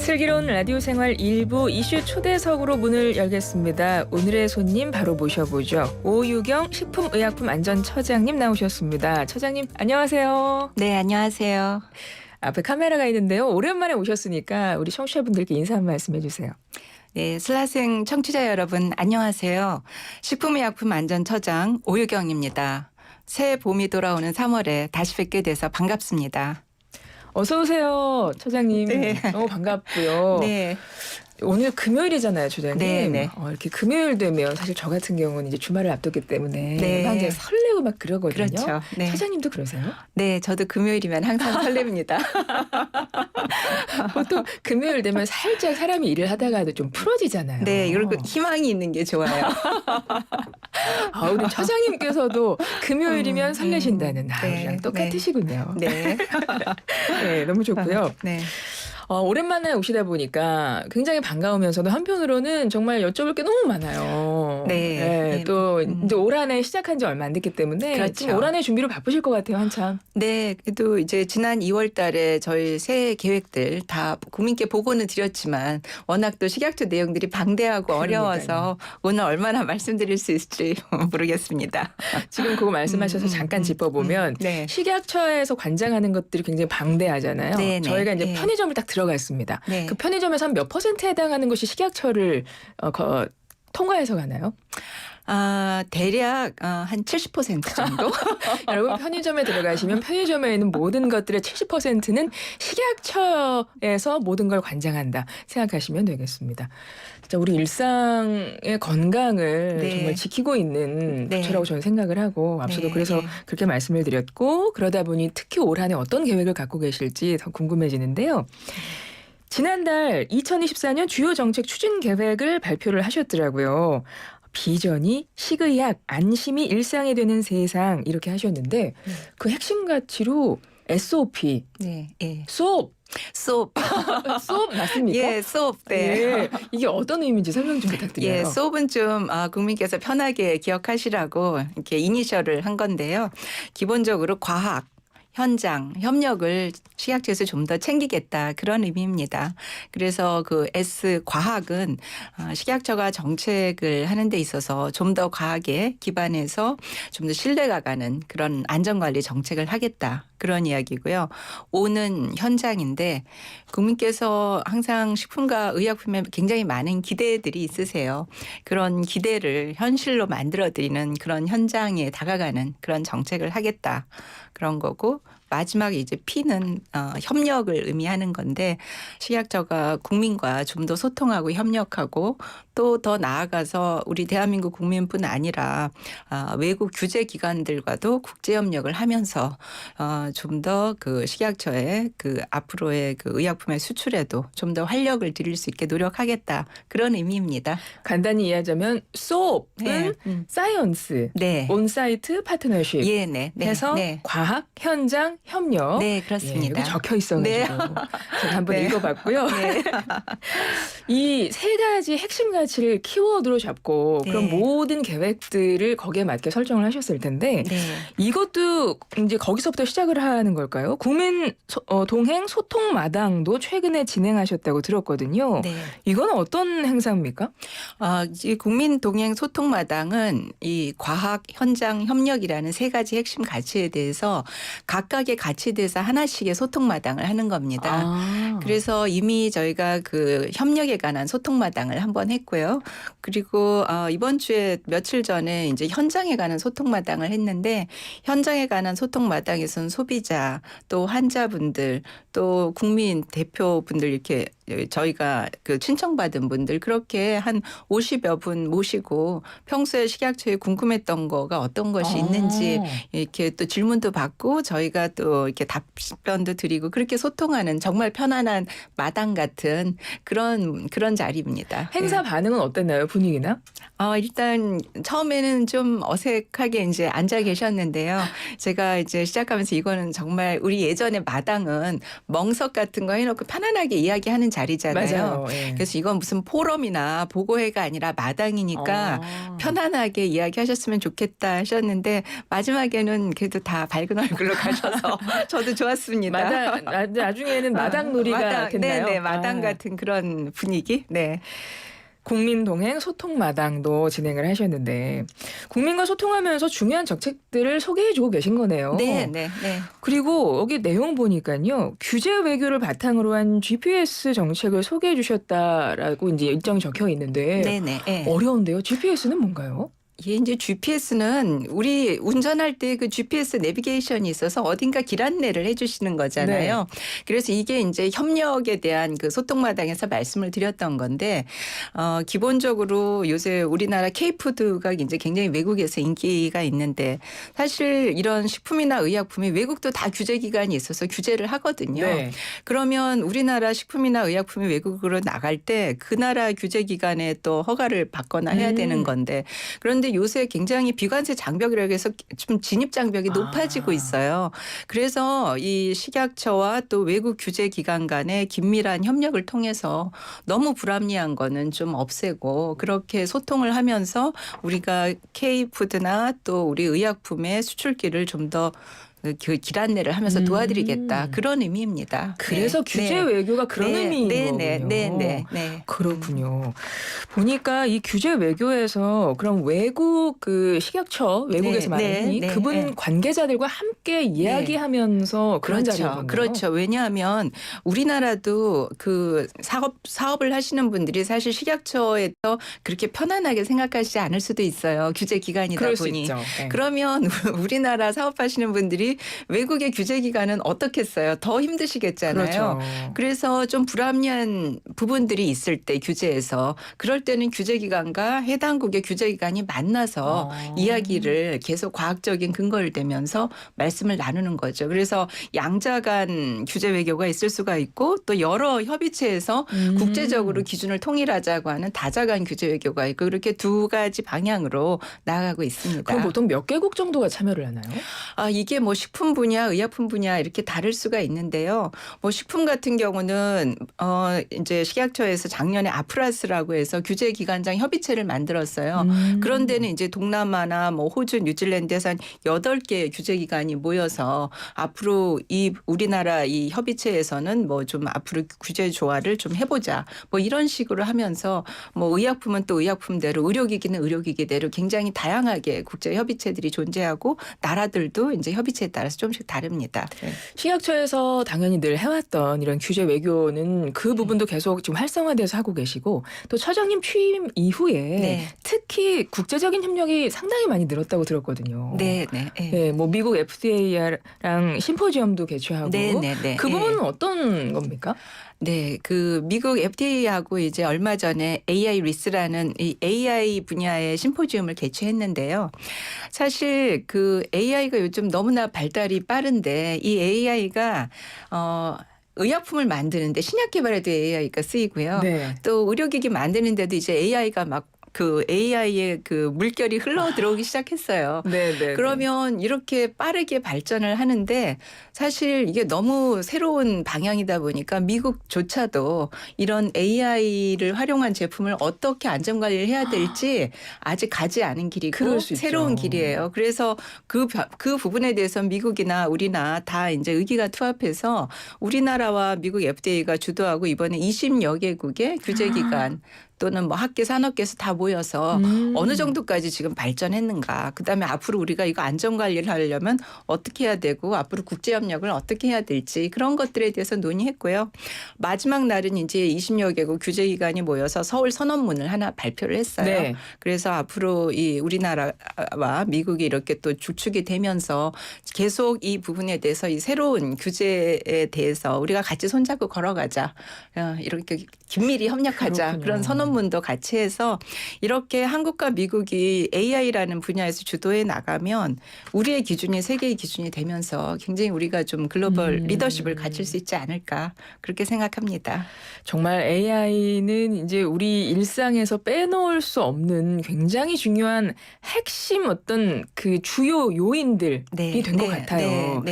슬기로운 라디오 생활 1부 이슈 초대석으로 문을 열겠습니다. 오늘의 손님 바로 모셔보죠. 오유경 식품의약품안전처장님 나오셨습니다. 처장님 안녕하세요. 네, 안녕하세요. 앞에 카메라가 있는데요. 오랜만에 오셨으니까 우리 청취자분들께 인사 한 말씀 해주세요. 네, 슬라생 청취자 여러분 안녕하세요. 식품의약품안전처장 오유경입니다. 새해 봄이 돌아오는 3월에 다시 뵙게 돼서 반갑습니다. 어서 오세요, 처장님. 네. 너무 반갑고요. 네. 오늘 금요일이잖아요, 처장님. 네. 이렇게 금요일 되면 사실 저 같은 경우는 이제 주말을 앞뒀기 때문에 네. 막 이제 설레고 막 그러거든요. 그렇죠. 네. 처장님도 그러세요? 네, 저도 금요일이면 항상 설렙니다. 보통 금요일 되면 살짝 사람이 일을 하다가도 좀 풀어지잖아요. 네, 그리고 희망이 있는 게 좋아요. 우리 처장님께서도 금요일이면 설레신다는 우리랑 네, 똑같으시군요. 네. 네, 너무 좋고요. 네. 오랜만에 오시다 보니까 굉장히 반가우면서도 한편으로는 정말 여쭤볼 게 너무 많아요. 네. 또 이제 올 한 해 시작한 지 얼마 안 됐기 때문에 그렇죠. 지금 올 한 해 준비로 바쁘실 것 같아요, 한참. 네, 그래도 이제 지난 2월 달에 저희 새해 계획들 다 국민께 보고는 드렸지만 워낙 또 식약처 내용들이 방대하고 어려워서 오늘 얼마나 말씀드릴 수 있을지 모르겠습니다. 지금 그거 말씀하셔서 잠깐 짚어보면 네. 식약처에서 관장하는 것들이 굉장히 방대하잖아요. 네, 저희가 이제 네. 편의점을 딱 들어갔습니다. 네. 그 편의점에서 한 몇 퍼센트에 해당하는 것이 식약처를 통과해서 가나요? 대략 한 70% 정도? 여러분 편의점에 들어가시면 편의점에 있는 모든 것들의 70%는 식약처에서 모든 걸 관장한다 생각하시면 되겠습니다. 진짜 우리 일상의 건강을 네. 정말 지키고 있는 네. 부처라고 저는 생각을 하고 앞서도 네. 그래서 그렇게 말씀을 드렸고 그러다 보니 특히 올 한 해 어떤 계획을 갖고 계실지 더 궁금해지는데요. 지난달 2024년 주요 정책 추진 계획을 발표를 하셨더라고요. 비전이 식의약 안심이 일상이 되는 세상 이렇게 하셨는데 그 핵심 가치로 SOP, 네. 예. SOP, 수업. SOP 맞습니까? 예, 수업. 네. 예, 이게 어떤 의미인지 설명 좀 부탁드려요. 예, 수업은 좀 국민께서 편하게 기억하시라고 이렇게 이니셜을 한 건데요. 기본적으로 과학, 현장, 협력을 식약처에서 좀 더 챙기겠다 그런 의미입니다. 그래서 그 S 과학은 식약처가 정책을 하는 데 있어서 좀 더 과학에 기반해서 좀 더 신뢰가 가는 그런 안전관리 정책을 하겠다. 그런 이야기고요. O는 현장인데 국민께서 항상 식품과 의약품에 굉장히 많은 기대들이 있으세요. 그런 기대를 현실로 만들어드리는 그런 현장에 다가가는 그런 정책을 하겠다. 그런 거고 마지막에 이제 P는 협력을 의미하는 건데 식약처가 국민과 좀 더 소통하고 협력하고 또 더 나아가서 우리 대한민국 국민뿐 아니라 외국 규제 기관들과도 국제 협력을 하면서 좀 더 그 식약처의 그 앞으로의 그 의약품의 수출에도 좀 더 활력을 드릴 수 있게 노력하겠다 그런 의미입니다. 간단히 이해하자면 SOP은 사이언스, 네. 온사이트 파트너십 예, 네. 해서 네. 과학, 현장, 협력. 네, 그렇습니다. 여기 적혀 있어가지고 네. 제가 한번 네. 읽어봤고요. 네. 이 세 가지 핵심 가치를 키워드로 잡고 네. 그런 모든 계획들을 거기에 맞게 설정을 하셨을 텐데 네. 이것도 이제 거기서부터 시작을 하는 걸까요? 국민 동행 소통 마당도 최근에 진행하셨다고 들었거든요. 네. 이건 어떤 행사입니까? 이 국민 동행 소통 마당은 이 과학, 현장, 협력이라는 세 가지 핵심 가치에 대해서 각각의 가치에 대해서 하나씩의 소통 마당을 하는 겁니다. 그래서 이미 저희가 그 협력에 관한 소통 마당을 한번 했고요. 그리고 이번 주에 며칠 전에 이제 현장에 관한 소통 마당을 했는데 현장에 관한 소통 마당에서는 소비자 또 환자분들 또 국민 대표분들 이렇게 저희가 그 신청받은 분들 그렇게 한 50여 분 모시고 평소에 식약처에 궁금했던 거가 어떤 것이 있는지 이렇게 또 질문도 받고 저희가 또 이렇게 답변도 드리고 그렇게 소통하는 정말 편안한 마당 같은 그런 자리입니다. 행사 반응은 어땠나요? 분위기나? 일단 처음에는 좀 어색하게 이제 앉아 계셨는데요. 제가 이제 시작하면서 이거는 정말 우리 예전에 마당은 멍석 같은 거 해놓고 편안하게 이야기하는 자리잖아요. 맞아요. 예. 그래서 이건 무슨 포럼이나 보고회가 아니라 마당이니까 편안하게 이야기하셨으면 좋겠다 하셨는데 마지막에는 그래도 다 밝은 얼굴로 가셔서 저도 좋았습니다. 나중에는 마당 놀이가 됐나요? 네네, 마당 같은 그런 분위기. 네. 국민동행 소통마당도 진행을 하셨는데 국민과 소통하면서 중요한 정책들을 소개해주고 계신 거네요. 네. 그리고 여기 내용 보니까요. 규제 외교를 바탕으로 한 GPS 정책을 소개해 주셨다라고 이제 일정이 적혀 있는데 네네. 네. 어려운데요. GPS는 뭔가요? 이게 이제 GPS는 우리 운전할 때 그 GPS 내비게이션이 있어서 어딘가 길 안내를 해주시는 거잖아요. 그래서 이게 이제 협력에 대한 그 소통마당에서 말씀을 드렸던 건데 기본적으로 요새 우리나라 K푸드가 이제 굉장히 외국에서 인기가 있는데 사실 이런 식품이나 의약품이 외국도 다 규제 기관이 있어서 규제를 하거든요. 네. 그러면 우리나라 식품이나 의약품이 외국으로 나갈 때 그 나라 규제 기관에 또 허가를 받거나 해야 되는 건데 그런데 요새 굉장히 비관세 장벽이라고 해서 좀 진입 장벽이 높아지고 있어요. 그래서 이 식약처와 또 외국 규제 기관 간의 긴밀한 협력을 통해서 너무 불합리한 거는 좀 없애고 그렇게 소통을 하면서 우리가 K푸드나 또 우리 의약품의 수출길을 좀 더 그 길 안내를 하면서 도와드리겠다. 그런 의미입니다. 그래서 규제 외교가 그런 의미인 거군요. 네. 그렇군요. 보니까 이 규제 외교에서 그럼 외국 그 식약처 외국에서 말하니 그분 관계자들과 함께 이야기하면서 그런 자리군요. 그렇죠. 왜냐하면 우리나라도 그 사업을 하시는 분들이 사실 식약처에서 그렇게 편안하게 생각하시지 않을 수도 있어요. 규제 기관이다 그럴 수 보니. 있죠. 네. 그러면 우리나라 사업하시는 분들이 외국의 규제 기관은 어떻겠어요? 더 힘드시겠잖아요. 그렇죠. 그래서 좀 불합리한 부분들이 있을 때 규제에서 그럴 때는 규제 기관과 해당국의 규제 기관이 만나서 이야기를 계속 과학적인 근거를 대면서 말씀을 나누는 거죠. 그래서 양자 간 규제 외교가 있을 수가 있고 또 여러 협의체에서 국제적으로 기준을 통일하자고 하는 다자 간 규제 외교가 있고 그렇게 두 가지 방향으로 나아가고 있습니다. 그럼 보통 몇 개국 정도가 참여를 하나요? 이게 뭐 식품 분야, 의약품 분야 이렇게 다를 수가 있는데요. 뭐 식품 같은 경우는 이제 식약처에서 작년에 아프라스라고 해서 규제 기관장 협의체를 만들었어요. 그런 데는 이제 동남아나 뭐 호주, 뉴질랜드에서 한 8개 규제 기관이 모여서 앞으로 이 우리나라 이 협의체에서는 뭐 좀 앞으로 규제 조화를 좀 해보자. 뭐 이런 식으로 하면서 뭐 의약품은 또 의약품대로 의료기기는 의료기기대로 굉장히 다양하게 국제 협의체들이 존재하고 나라들도 이제 협의체에 따라서 조금씩 다릅니다. 네. 식약처에서 당연히 늘 해왔던 이런 규제 외교는 그 부분도 계속 지금 활성화돼서 하고 계시고 또 처장님 취임 이후에 특히 국제적인 협력이 상당히 많이 늘었다고 들었거든요. 네. 뭐 미국 FDA랑 심포지엄도 개최하고 그 부분은 어떤 겁니까? 네, 그 미국 FDA하고 이제 얼마 전에 AI 리스라는 이 AI 분야의 심포지움을 개최했는데요. 사실 그 AI가 요즘 너무나 발달이 빠른데 이 AI가 의약품을 만드는데 신약 개발에도 AI가 쓰이고요. 또 의료기기 만드는데도 이제 AI가 막 그 AI의 그 물결이 흘러 들어오기 시작했어요. 그러면 이렇게 빠르게 발전을 하는데 사실 이게 너무 새로운 방향이다 보니까 미국조차도 이런 AI를 활용한 제품을 어떻게 안전관리를 해야 될지 아직 가지 않은 길이고 새로운 길이에요. 그래서 그 부분에 대해서 미국이나 우리나 다 이제 의기가 투합해서 우리나라와 미국 FDA가 주도하고 이번에 20여 개국의 규제기관 또는 뭐 학계 산업계에서 다 모여서 어느 정도까지 지금 발전했는가. 그다음에 앞으로 우리가 이거 안전관리를 하려면 어떻게 해야 되고 앞으로 국제협력을 어떻게 해야 될지 그런 것들에 대해서 논의했고요. 마지막 날은 이제 20여 개국 규제기관이 모여서 서울 선언문을 하나 발표를 했어요. 그래서 앞으로 이 우리나라와 미국이 이렇게 또 주축이 되면서 계속 이 부분에 대해서 이 새로운 규제에 대해서 우리가 같이 손잡고 걸어가자. 이렇게 긴밀히 협력하자. 그런 선언문도 같이 해서 이렇게 한국과 미국이 AI라는 분야에서 주도해 나가면 우리의 기준이 세계의 기준이 되면서 굉장히 우리가 좀 글로벌 리더십을 갖출 수 있지 않을까 그렇게 생각합니다. 정말 AI는 이제 우리 일상에서 빼놓을 수 없는 굉장히 중요한 핵심 어떤 그 주요 요인들이 된 것 같아요.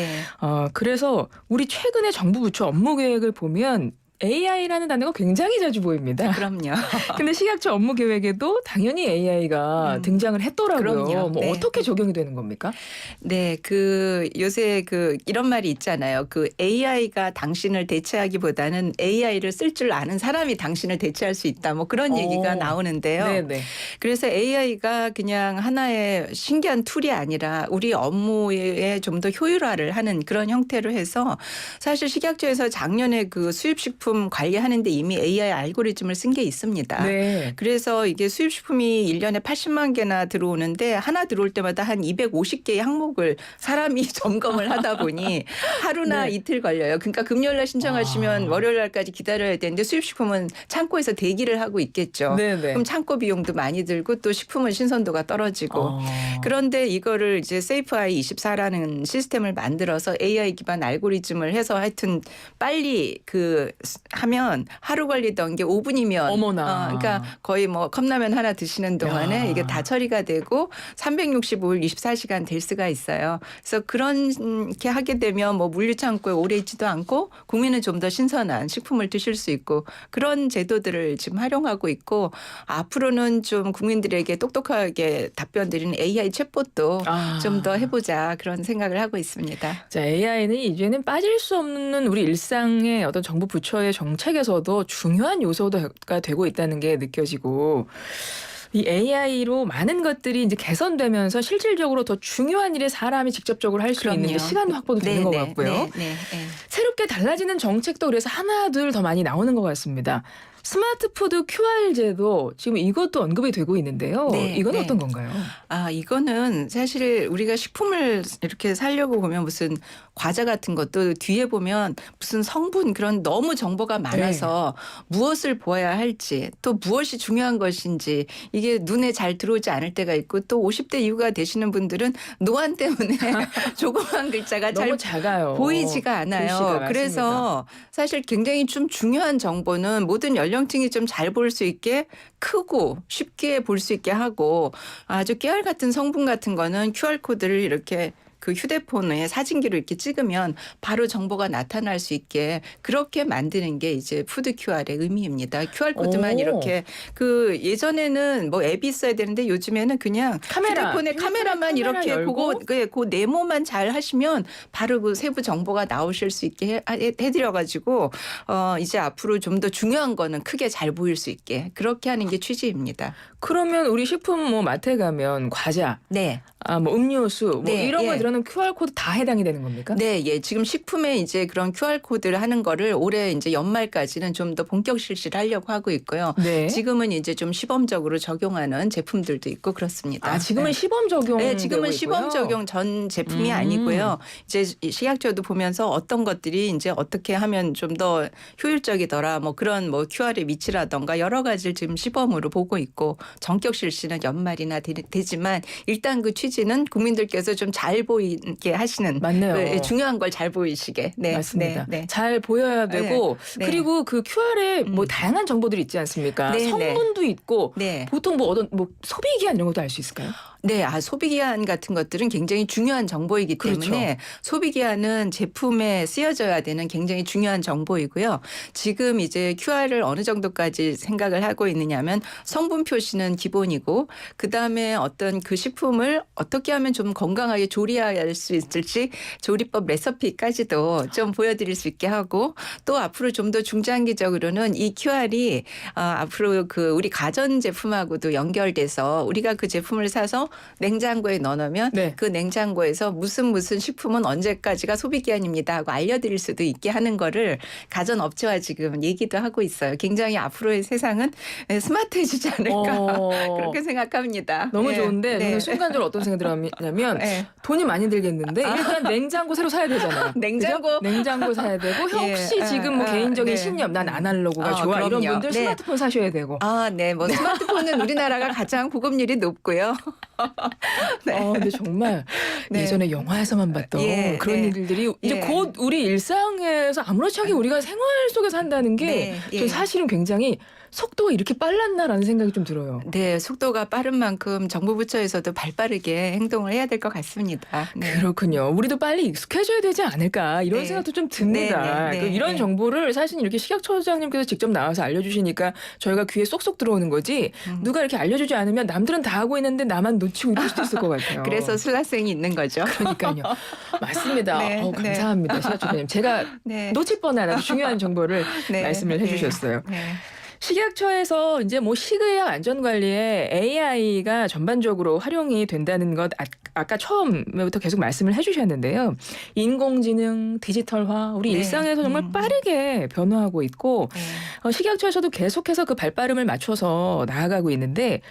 그래서 우리 최근에 정부 부처 업무 계획을 보면 AI라는 단어가 굉장히 자주 보입니다. 그럼요. 근데 식약처 업무 계획에도 당연히 AI가 등장을 했더라고요. 그럼요. 뭐 네. 어떻게 적용이 되는 겁니까? 네, 요새 이런 말이 있잖아요. AI가 당신을 대체하기보다는 AI를 쓸 줄 아는 사람이 당신을 대체할 수 있다. 뭐 그런 얘기가 나오는데요. 네네. 그래서 AI가 그냥 하나의 신기한 툴이 아니라 우리 업무에 좀 더 효율화를 하는 그런 형태로 해서 사실 식약처에서 작년에 수입식품 관리하는데 이미 AI 알고리즘을 쓴 게 있습니다. 네. 그래서 이게 수입식품이 1년에 80만 개나 들어오는데 하나 들어올 때마다 한 250개의 항목을 사람이 점검을 하다 보니 하루나 네. 이틀 걸려요. 그러니까 금요일 날 신청하시면 월요일 날까지 기다려야 되는데 수입식품은 창고에서 대기를 하고 있겠죠. 네네. 그럼 창고 비용도 많이 들고 또 식품은 신선도가 떨어지고 그런데 이거를 이제 세이프아이 24라는 시스템을 만들어서 AI 기반 알고리즘을 해서 하여튼 빨리 하면 하루 걸리던 게 5분이면 어머나. 그러니까 거의 뭐 컵라면 하나 드시는 동안에 야. 이게 다 처리가 되고 365일 24시간 될 수가 있어요. 그래서 그렇게 하게 되면 뭐 물류창고에 오래 있지도 않고 국민은 좀 더 신선한 식품을 드실 수 있고 그런 제도들을 지금 활용하고 있고 앞으로는 좀 국민들에게 똑똑하게 답변 드리는 AI 챗봇도 좀 더 해보자 그런 생각을 하고 있습니다. 자, AI는 이제는 빠질 수 없는 우리 일상의 어떤 정부 부처의 정책에서도 중요한 요소가 되고 있다는 게 느껴지고 이 AI로 많은 것들이 이제 개선되면서 실질적으로 더 중요한 일에 사람이 직접적으로 할 수 있는 게 시간 확보도 되는 것 같고요. 네. 새롭게 달라지는 정책도 그래서 하나둘 더 많이 나오는 것 같습니다. 스마트푸드 QR제도 지금 이것도 언급이 되고 있는데요. 네, 이건 네. 어떤 건가요? 이거는 사실 우리가 식품을 이렇게 사려고 보면 무슨 과자 같은 것도 뒤에 보면 무슨 성분 그런 너무 정보가 많아서 무엇을 보아야 할지 또 무엇이 중요한 것인지 이게 눈에 잘 들어오지 않을 때가 있고 또 50대 이후가 되시는 분들은 노안 때문에 조그만 글자가 잘 너무 작아요. 보이지가 않아요. 글씨가. 그래서 사실 굉장히 좀 중요한 정보는 모든 연령층이 좀 잘 볼 수 있게 크고 쉽게 볼 수 있게 하고 아주 깨알 같은 성분 같은 거는 QR코드를 이렇게 휴대폰에 사진기로 이렇게 찍으면 바로 정보가 나타날 수 있게 그렇게 만드는 게 이제 푸드 QR의 의미입니다. QR코드만 이렇게 예전에는 뭐 앱이 있어야 되는데 요즘에는 그냥 휴대폰에 카메라만 이렇게 열고? 그 네모만 잘 하시면 바로 세부 정보가 나오실 수 있게 해드려가지고 이제 앞으로 좀 더 중요한 거는 크게 잘 보일 수 있게 그렇게 하는 게 취지입니다. 그러면 우리 식품 뭐 마트에 가면 과자, 네. 뭐 음료수 뭐 이런 거에 들어가는 QR코드 다 해당이 되는 겁니까? 네, 지금 식품에 이제 그런 QR코드를 하는 거를 올해 이제 연말까지는 좀 더 본격 실시를 하려고 하고 있고요. 네. 지금은 이제 좀 시범적으로 적용하는 제품들도 있고 그렇습니다. 지금은 시범 적용. 네, 지금은 시범 적용 전 제품이 아니고요. 이제 식약처도 보면서 어떤 것들이 이제 어떻게 하면 좀 더 효율적이더라. 뭐 그런 뭐 QR의 위치라던가 여러 가지를 지금 시범으로 보고 있고 전격 실시는 연말이나 되지만 일단 그 취지는 국민들께서 좀 잘 보이게 하시는 맞네요. 중요한 걸 잘 보이시게. 네, 맞습니다. 네. 잘 보여야 되고 네. 그리고 그 QR에 뭐 다양한 정보들이 있지 않습니까? 네, 성분도 있고 네. 보통 뭐 소비 기한 이런 것도 알 수 있을까요? 네, 소비기한 같은 것들은 굉장히 중요한 정보이기 때문에 소비기한은 제품에 쓰여져야 되는 굉장히 중요한 정보이고요. 지금 이제 QR을 어느 정도까지 생각을 하고 있느냐면 성분 표시는 기본이고 그다음에 어떤 그 식품을 어떻게 하면 좀 건강하게 조리할 수 있을지 조리법 레시피까지도 좀 보여드릴 수 있게 하고 또 앞으로 좀 더 중장기적으로는 이 QR이 앞으로 우리 가전 제품하고도 연결돼서 우리가 그 제품을 사서 냉장고에 넣어놓으면 그 냉장고에서 무슨 식품은 언제까지가 소비기한입니다 하고 알려드릴 수도 있게 하는 거를 가전업체와 지금 얘기도 하고 있어요. 굉장히 앞으로의 세상은 스마트해지지 않을까 그렇게 생각합니다. 너무 좋은데 저는 순간적으로 어떤 생각이 들었냐면 돈이 많이 들겠는데 일단 냉장고 새로 사야 되잖아요. 냉장고 사야 되고 혹시 지금 뭐 개인적인 신념 난 아날로그가 좋아 그럼요. 이런 분들 스마트폰 사셔야 되고. 네. 뭐 스마트폰은 우리나라가 가장 보급률이 높고요. 근데 정말 예전에 영화에서만 봤던 그런 일들이 이제 곧 우리 일상에서 아무렇지 않게 우리가 생활 속에서 한다는 게 저 사실은 굉장히 속도가 이렇게 빨랐나라는 생각이 좀 들어요. 네, 속도가 빠른 만큼 정부 부처에서도 발빠르게 행동을 해야 될 것 같습니다. 있습니다. 네. 그렇군요. 우리도 빨리 익숙해져야 되지 않을까 이런 네. 생각도 좀 듭니다. 네, 네, 네, 이런 네. 정보를 사실 이렇게 식약처장님께서 직접 나와서 알려주시니까 저희가 귀에 쏙쏙 들어오는 거지 누가 이렇게 알려주지 않으면 남들은 다 하고 있는데 나만 놓치고 있을 수도 있을 것 같아요. 그래서 슬라생이 있는 거죠. 그러니까요. 맞습니다. 네, 감사합니다. 식약처장님. 제가 네. 놓칠 뻔한 아주 중요한 정보를 네, 말씀을 네, 해주셨어요. 네. 식약처에서 이제 뭐 식의약 안전관리에 AI가 전반적으로 활용이 된다는 것 아까 처음부터 계속 말씀을 해주셨는데요. 인공지능, 디지털화 우리 네. 일상에서 정말 빠르게 변화하고 있고 네. 식약처에서도 계속해서 그 발빠름을 맞춰서 나아가고 있는데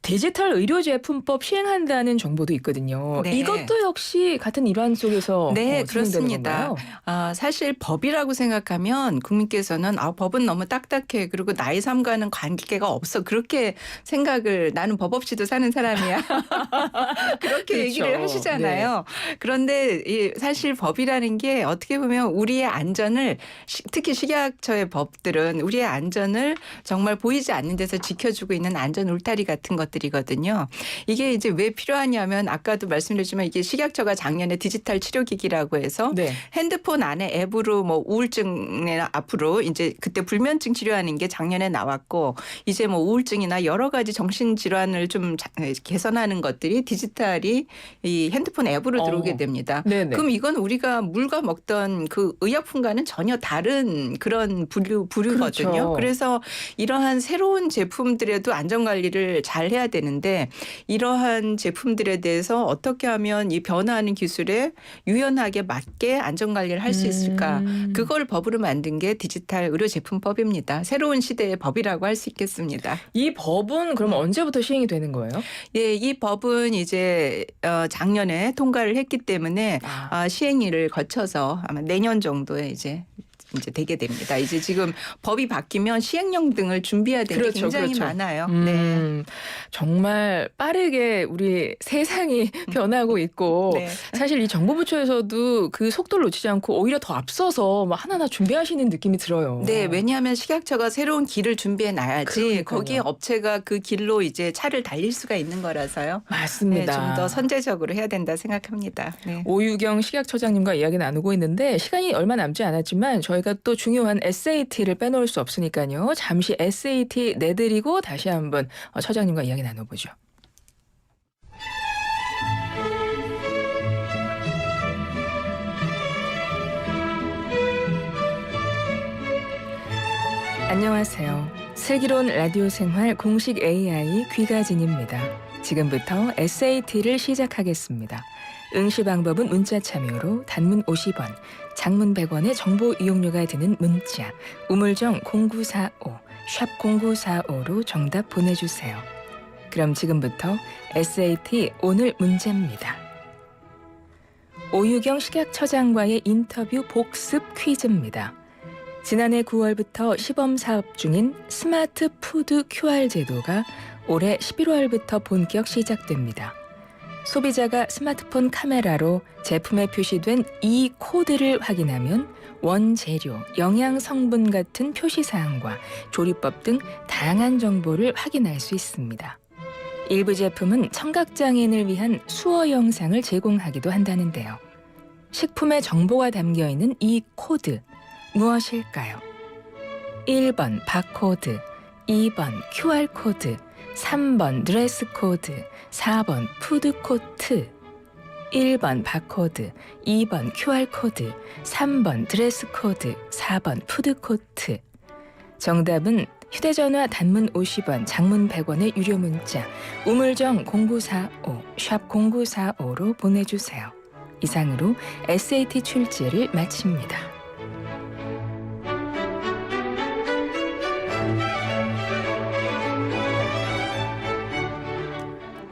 디지털 의료제품법 시행한다는 정보도 있거든요. 네. 이것도 역시 같은 일환 속에서 네, 진행되는 그렇습니다. 건가요? 사실 법이라고 생각하면 국민께서는 법은 너무 딱딱해. 그리고 나의 삶과는 관계가 없어. 그렇게 생각을 나는 법 없이도 사는 사람이야. 그렇게 그렇죠. 얘기를 하시잖아요. 그런데 사실 법이라는 게 어떻게 보면 우리의 안전을 특히 식약처의 법들은 우리의 안전을 정말 보이지 않는 데서 지켜주고 있는 안전 울타리 같은 것들이거든요. 이게 이제 왜 필요하냐면 아까도 말씀드렸지만 이게 식약처가 작년에 디지털 치료기기라고 해서 네. 핸드폰 안에 앱으로 뭐 우울증이나 앞으로 이제 그때 불면증 치료하는 게 작년에 나왔고 이제 뭐 우울증이나 여러 가지 정신 질환을 좀 개선하는 것들이 디지털이 이 핸드폰 앱으로 들어오게 됩니다. 네네. 그럼 이건 우리가 물과 먹던 그 의약품과는 전혀 다른 그런 부류거든요. 그렇죠. 그래서 이러한 새로운 제품들에도 안전 관리를 잘 해야 되는데 이러한 제품들에 대해서 어떻게 하면 이 변화하는 기술에 유연하게 맞게 안전 관리를 할 수 있을까? 그걸 법으로 만든 게 디지털 의료제품법입니다. 새로운 시대의 법이라고 할 수 있겠습니다. 이 법은 그럼 언제부터 시행이 되는 거예요? 예, 이 법은 이제 작년에 통과를 했기 때문에 시행일을 거쳐서 아마 내년 정도에 이제 되게 됩니다. 이제 지금 법이 바뀌면 시행령 등을 준비해야 되는 게 굉장히 많아요. 네. 정말 빠르게 우리 세상이 변하고 있고 네. 사실 이 정보부처에서도 그 속도를 놓치지 않고 오히려 더 앞서서 막 하나하나 준비하시는 느낌이 들어요. 네, 왜냐하면 식약처가 새로운 길을 준비해 놔야지 그러니까요. 거기에 업체가 그 길로 이제 차를 달릴 수가 있는 거라서요. 맞습니다. 네, 좀 더 선제적으로 해야 된다 생각합니다. 네. 오유경 식약처장님과 이야기 나누고 있는데 시간이 얼마 남지 않았지만 저희가 또 중요한 SAT를 빼놓을 수 없으니까요. 잠시 SAT 내드리고 다시 한번 처장님과 이야기 나눠보죠. 안녕하세요. 슬기로운 라디오 생활 공식 AI 귀가진입니다. 지금부터 SAT를 시작하겠습니다. 응시 방법은 문자 참여로 단문 50원, 장문 100원의 정보 이용료가 드는 문자 우물정 0945, 샵 0945로 정답 보내주세요. 그럼 지금부터 SAT 오늘 문제입니다. 오유경 식약처장과의 인터뷰 복습 퀴즈입니다. 지난해 9월부터 시범 사업 중인 스마트 푸드 QR 제도가 올해 11월부터 본격 시작됩니다. 소비자가 스마트폰 카메라로 제품에 표시된 이 코드를 확인하면 원재료, 영양 성분 같은 표시사항과 조리법 등 다양한 정보를 확인할 수 있습니다. 일부 제품은 청각장애인을 위한 수어 영상을 제공하기도 한다는데요. 식품에 정보가 담겨있는 이 코드, 무엇일까요? 1번 바코드, 2번 QR코드, 3번 드레스코드, 4번 푸드코트. 1번 바코드, 2번 QR코드, 3번 드레스코드, 4번 푸드코트. 정답은 휴대전화 단문 50원, 장문 100원의 유료 문자 우물정 0945, 샵 0945로 보내주세요. 이상으로 SAT 출제를 마칩니다.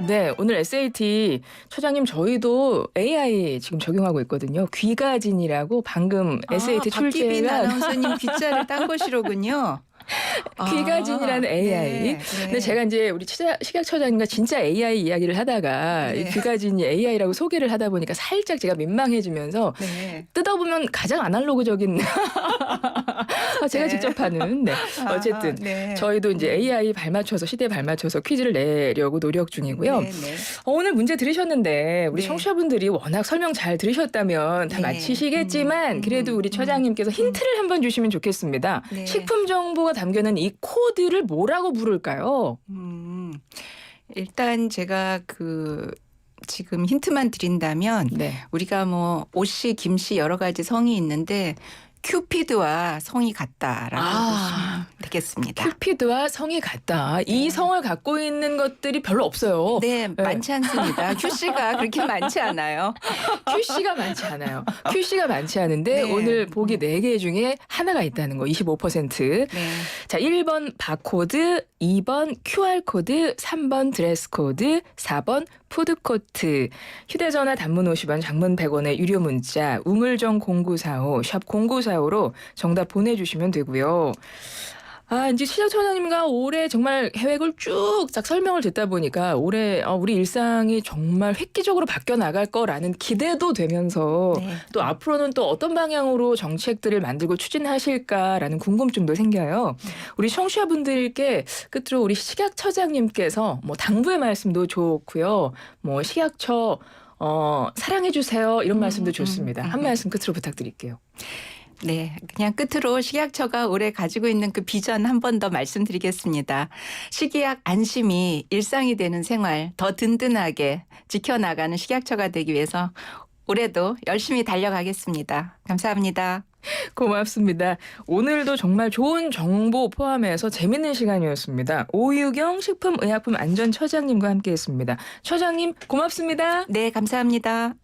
네, 오늘 SAT 처장님 저희도 AI 지금 적용하고 있거든요. 귀가진이라고 방금 SAT 박기빈 출제가 아나운서님 귀자를 딴 것이로군요. 귀가진이라는 AI. 네, 근데 제가 이제 우리 식약처장님과 진짜 AI 이야기를 하다가 네. 이 귀가진이 AI라고 소개를 하다 보니까 살짝 제가 민망해지면서 네. 뜯어보면 가장 아날로그적인 제가 네. 직접 하는. 네. 어쨌든 네. 저희도 이제 AI 발맞춰서 시대에 발맞춰서 퀴즈를 내려고 노력 중이고요. 네, 네. 오늘 문제 들으셨는데 우리 네. 청취자분들이 워낙 설명 잘 들으셨다면 다 네. 맞히시겠지만 그래도 우리 처장님께서 힌트를 한번 주시면 좋겠습니다. 네. 식품 정보가 담겨있는 이 코드를 뭐라고 부를까요? 일단 제가 지금 힌트만 드린다면 네. 우리가 뭐 오씨, 김씨 여러 가지 성이 있는데 큐피드와 성이 같다라고 보시면 되겠습니다. 큐피드와 성이 같다. 이 성을 갖고 있는 것들이 별로 없어요. 네, 많지 않습니다. 큐씨가 그렇게 많지 않아요. QC가 많지 않아요. QC가 많지 않은데 네. 오늘 보기 4개 중에 하나가 있다는 거 25%. 네. 자, 1번 바코드, 2번 QR코드, 3번 드레스코드, 4번 푸드코트. 휴대전화 단문 50원, 장문 100원의 유료 문자 우물정 0945, 샵 0945로 정답 보내주시면 되고요. 이제 시장처장님과 올해 정말 계획을 쭉 쫙 설명을 듣다 보니까 올해 우리 일상이 정말 획기적으로 바뀌어 나갈 거라는 기대도 되면서 네. 또 앞으로는 또 어떤 방향으로 정책들을 만들고 추진하실까라는 궁금증도 생겨요. 우리 청취자분들께 끝으로 우리 식약처장님께서 뭐 당부의 말씀도 좋고요. 뭐 식약처 사랑해 주세요 이런 말씀도 좋습니다. 한 말씀 끝으로 부탁드릴게요. 네, 그냥 끝으로 식약처가 올해 가지고 있는 그 비전 한 번 더 말씀드리겠습니다. 식이약 안심이 일상이 되는 생활 더 든든하게 지켜나가는 식약처가 되기 위해서 올해도 열심히 달려가겠습니다. 감사합니다. 고맙습니다. 오늘도 정말 좋은 정보 포함해서 재밌는 시간이었습니다. 오유경 식품의약품안전처장님과 함께했습니다. 처장님 고맙습니다. 네, 감사합니다.